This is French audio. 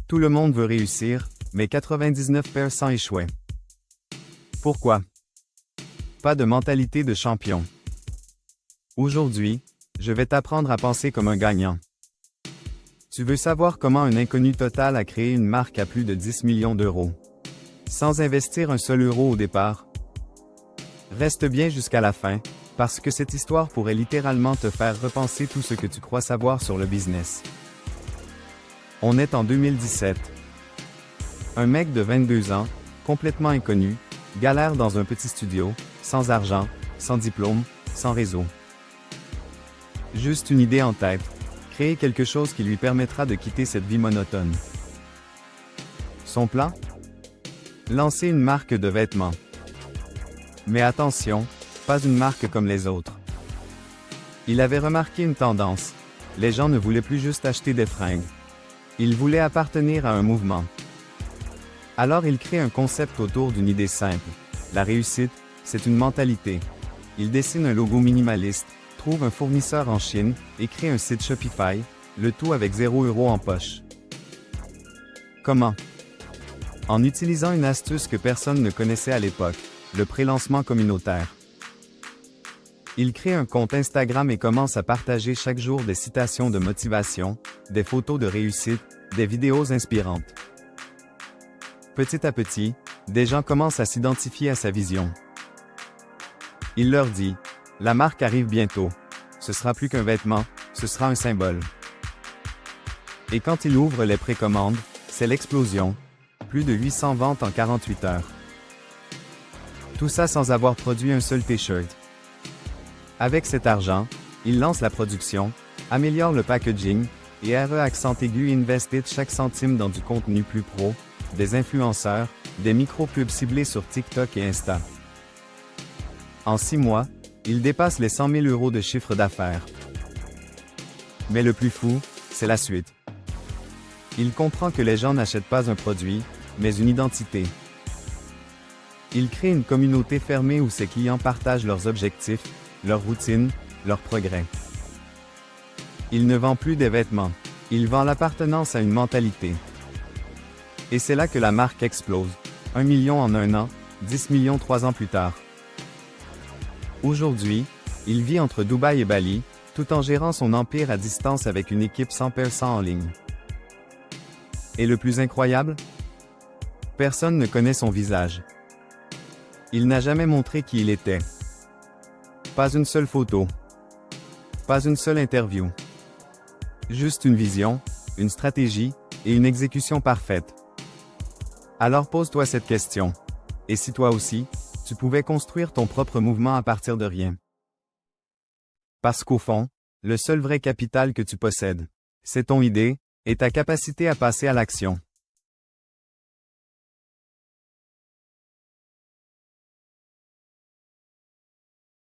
Tout le monde veut réussir, mais 99% échouaient. Pourquoi? Pas de mentalité de champion. Aujourd'hui, je vais t'apprendre à penser comme un gagnant. Tu veux savoir comment un inconnu total a créé une marque à plus de 10 millions d'euros, sans investir un seul euro au départ? Reste bien jusqu'à la fin, parce que cette histoire pourrait littéralement te faire repenser tout ce que tu crois savoir sur le business. On est en 2017. Un mec de 22 ans, complètement inconnu, galère dans un petit studio, sans argent, sans diplôme, sans réseau. Juste une idée en tête, créer quelque chose qui lui permettra de quitter cette vie monotone. Son plan? Lancer une marque de vêtements. Mais attention, pas une marque comme les autres. Il avait remarqué une tendance. Les gens ne voulaient plus juste acheter des fringues. Ils voulaient appartenir à un mouvement. Alors il crée un concept autour d'une idée simple. La réussite, c'est une mentalité. Il dessine un logo minimaliste, trouve un fournisseur en Chine, et crée un site Shopify, le tout avec 0 € en poche. Comment? En utilisant une astuce que personne ne connaissait à l'époque, le pré-lancement communautaire. Il crée un compte Instagram et commence à partager chaque jour des citations de motivation, des photos de réussite, des vidéos inspirantes. Petit à petit, des gens commencent à s'identifier à sa vision. Il leur dit, la marque arrive bientôt. Ce sera plus qu'un vêtement, ce sera un symbole. Et quand il ouvre les précommandes, c'est l'explosion. Plus de 800 ventes en 48 heures. Tout ça sans avoir produit un seul t-shirt. Avec cet argent, il lance la production, améliore le packaging, et investit chaque centime dans du contenu plus pro, des influenceurs, des micro-pubs ciblés sur TikTok et Insta. En 6 mois, il dépasse les 100 000 € de chiffre d'affaires. Mais le plus fou, c'est la suite. Il comprend que les gens n'achètent pas un produit, mais une identité. Il crée une communauté fermée où ses clients partagent leurs objectifs, leurs routines, leurs progrès. Il ne vend plus des vêtements, il vend l'appartenance à une mentalité. Et c'est là que la marque explose. 1 million en 1 an, 10 millions 3 ans plus tard. Aujourd'hui, il vit entre Dubaï et Bali, tout en gérant son empire à distance avec une équipe 100% en ligne. Et le plus incroyable? Personne ne connaît son visage. Il n'a jamais montré qui il était. Pas une seule photo. Pas une seule interview. Juste une vision, une stratégie, et une exécution parfaite. Alors pose-toi cette question. Et si toi aussi, tu pouvais construire ton propre mouvement à partir de rien? Parce qu'au fond, le seul vrai capital que tu possèdes, c'est ton idée, et ta capacité à passer à l'action.